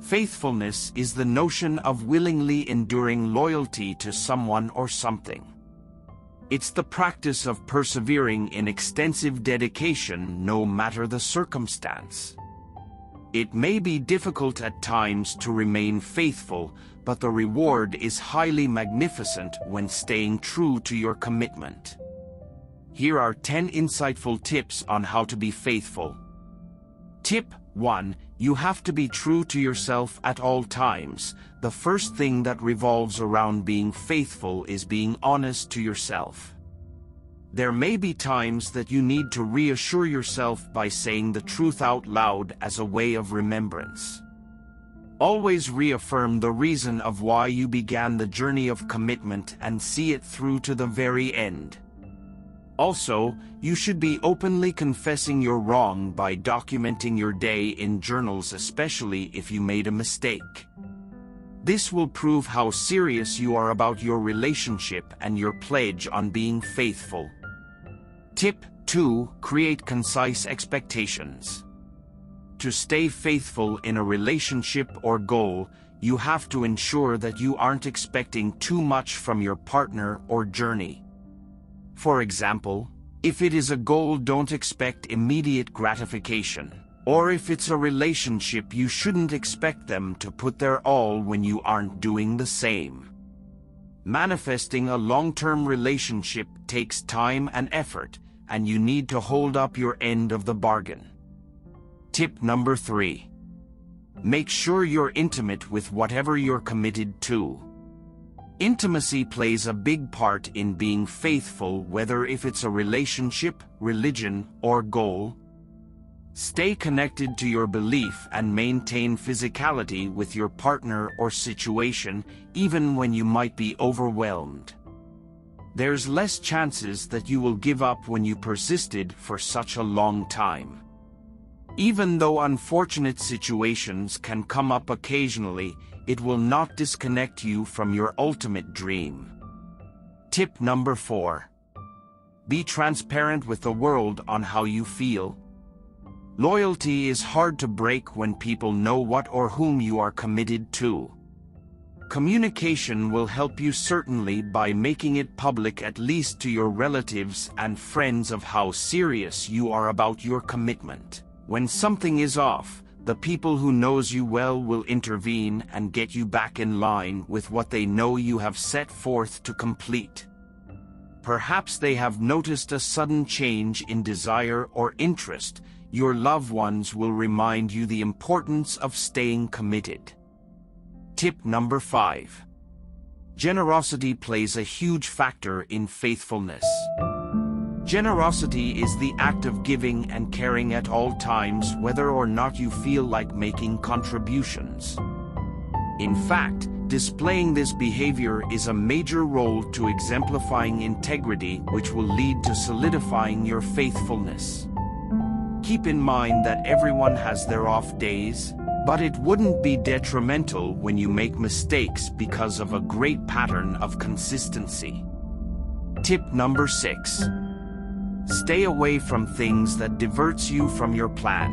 Faithfulness is the notion of willingly enduring loyalty to someone or something. It's the practice of persevering in extensive dedication no matter the circumstance. It may be difficult at times to remain faithful, but the reward is highly magnificent when staying true to your commitment. Here are 10 insightful tips on how to be faithful. Tip 1. You have to be true to yourself at all times. The first thing that revolves around being faithful is being honest to yourself. There may be times that you need to reassure yourself by saying the truth out loud as a way of remembrance. Always reaffirm the reason of why you began the journey of commitment and see it through to the very end. Also, you should be openly confessing your wrong by documenting your day in journals, especially if you made a mistake. This will prove how serious you are about your relationship and your pledge on being faithful. Tip 2. Create concise expectations. To stay faithful in a relationship or goal, you have to ensure that you aren't expecting too much from your partner or journey. For example, if it is a goal, don't expect immediate gratification. Or if it's a relationship, you shouldn't expect them to put their all when you aren't doing the same. Manifesting a long-term relationship takes time and effort, and you need to hold up your end of the bargain. Tip number 3. Make sure you're intimate with whatever you're committed to. Intimacy plays a big part in being faithful, whether if it's a relationship, religion, or goal. Stay connected to your belief and maintain physicality with your partner or situation, even when you might be overwhelmed. There's less chances that you will give up when you persisted for such a long time. Even though unfortunate situations can come up occasionally, it will not disconnect you from your ultimate dream. Tip number 4. Be transparent with the world on how you feel. Loyalty is hard to break when people know what or whom you are committed to. Communication will help you certainly by making it public, at least to your relatives and friends, of how serious you are about your commitment. When something is off, the people who knows you well will intervene and get you back in line with what they know you have set forth to complete. Perhaps they have noticed a sudden change in desire or interest. Your loved ones will remind you the importance of staying committed. Tip number 5. Generosity plays a huge factor in faithfulness. Generosity is the act of giving and caring at all times, whether or not you feel like making contributions. In fact, displaying this behavior is a major role to exemplifying integrity, which will lead to solidifying your faithfulness. Keep in mind that everyone has their off days, but it wouldn't be detrimental when you make mistakes because of a great pattern of consistency. Tip number 6. Stay away from things that diverts you from your plan.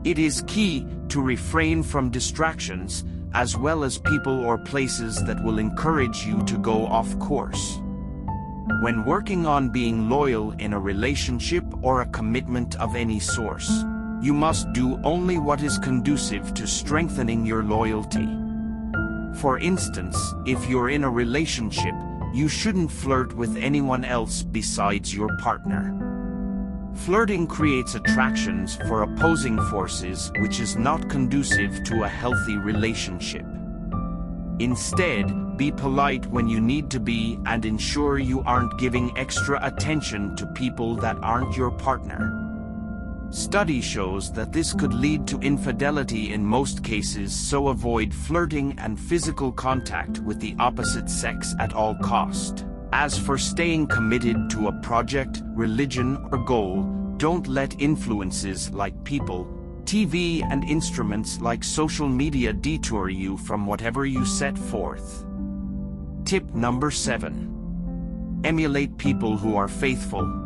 It is key to refrain from distractions, as well as people or places that will encourage you to go off course. When working on being loyal in a relationship or a commitment of any source, you must do only what is conducive to strengthening your loyalty. For instance, if you're in a relationship, you shouldn't flirt with anyone else besides your partner. Flirting creates attractions for opposing forces, which is not conducive to a healthy relationship. Instead, be polite when you need to be and ensure you aren't giving extra attention to people that aren't your partner. Study shows that this could lead to infidelity in most cases, so avoid flirting and physical contact with the opposite sex at all cost. As for staying committed to a project, religion, or goal, don't let influences like people, TV, and instruments like social media detour you from whatever you set forth. Tip number 7. Emulate people who are faithful.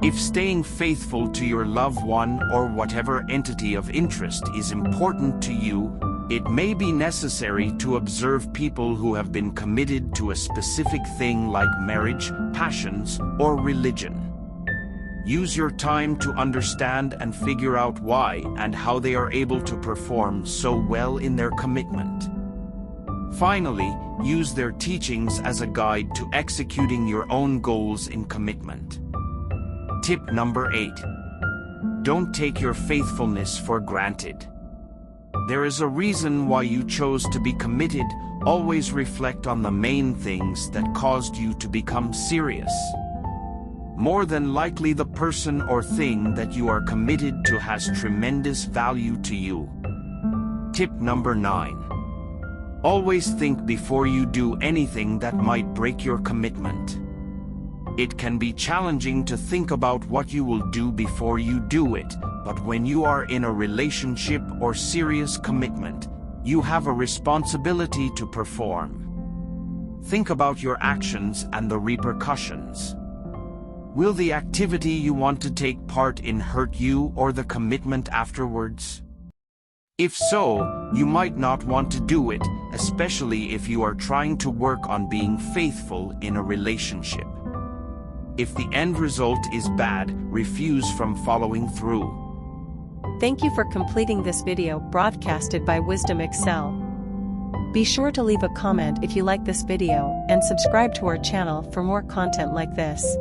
If staying faithful to your loved one or whatever entity of interest is important to you, It may be necessary to observe people who have been committed to a specific thing like marriage, passions, or religion. Use your time to understand and figure out why and how they are able to perform so well in their commitment. Finally, use their teachings as a guide to executing your own goals in commitment. Tip number 8. Don't take your faithfulness for granted. There is a reason why you chose to be committed. Always reflect on the main things that caused you to become serious. More than likely, the person or thing that you are committed to has tremendous value to you. Tip number 9. Always think before you do anything that might break your commitment. It can be challenging to think about what you will do before you do it, but when you are in a relationship or serious commitment, you have a responsibility to perform. Think about your actions and the repercussions. Will the activity you want to take part in hurt you or the commitment afterwards? If so, you might not want to do it, especially if you are trying to work on being faithful in a relationship. If the end result is bad, refuse from following through. Thank you for completing this video broadcasted by Wisdom Excel. Be sure to leave a comment if you like this video and subscribe to our channel for more content like this.